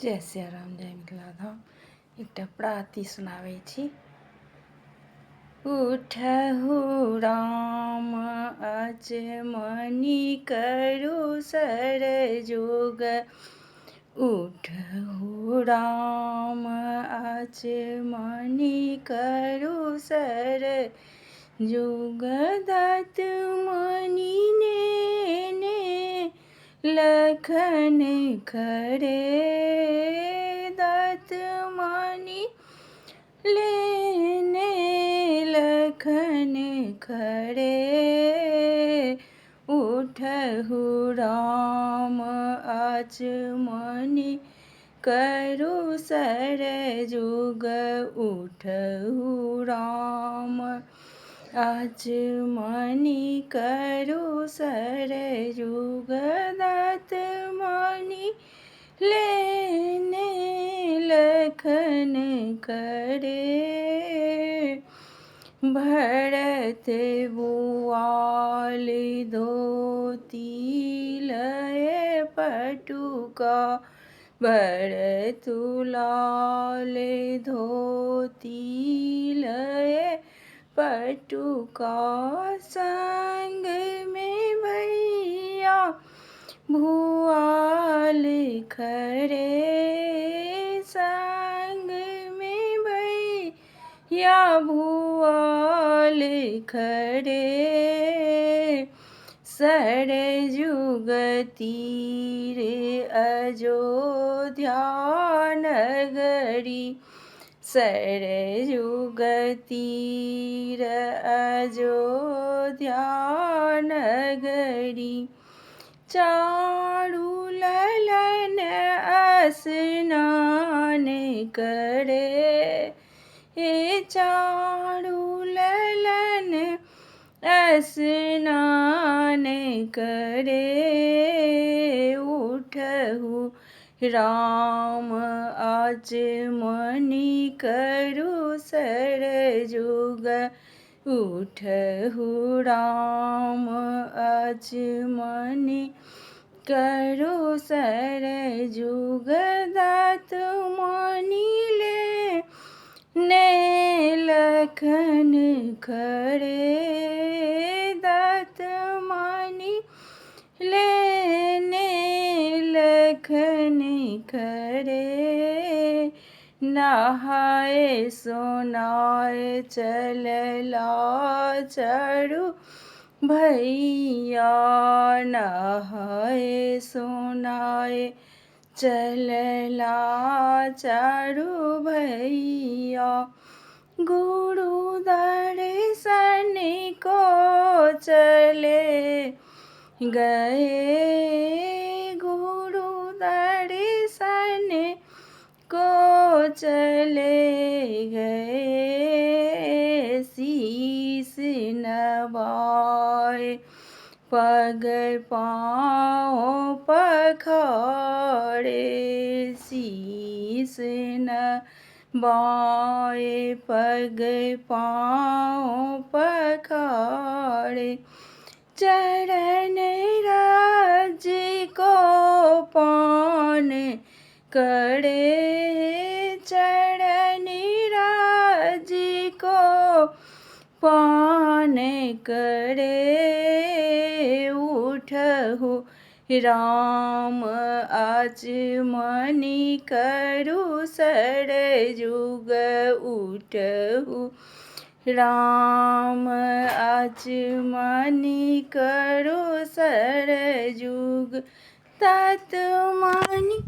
जय सिया राम, जय मिथिला धाम। एकटा प्राति सुनाबै छी। उठहु राम अचमनि करू सर जोग। उठहु राम अचमनि करू सर जोग। दत्त मणि नेने लखन खरे। दत्त मणि लेने लखन खरे। उठहु राम अचमनि करू सर जोग। उठहु राम अचमनि करू सर जोग। दत्त मणि लेने लखन खरे। भरत बुआल धोती लय पटुका। भरत लाल धोती लय पटुका। संग में भैया भुआल खरे। संग में भैया भुआल खरे। सरजुग तीर अयोध्या नगरी। सरजुग तीर अयोध्या नगरी। चारु ललन स्नान करे। चारु ललन स्नान करे। उठहु राम अचमनि करू सर जोग। उठहु राम अचमनि करू सर जोग। दत्त मणि लेने लखन खरे। दत्त मणि लेने लखन खरे। नहाए सोनाए चलला चारु भैया। नहाए सोनाए चलला चारु भैया। गुरु दर्शन को चले गए। गुरु दर्शन को चले गए। शीस नवाए पग पाँव पखारे। शीस नवाए पग पाँव पखारे। चरण रज को पान करे। चरण रज को पान करे। उठहु राम अचमनि करू सर जोग। उठहु राम अचमनि करू सर जोग। दत्त मणि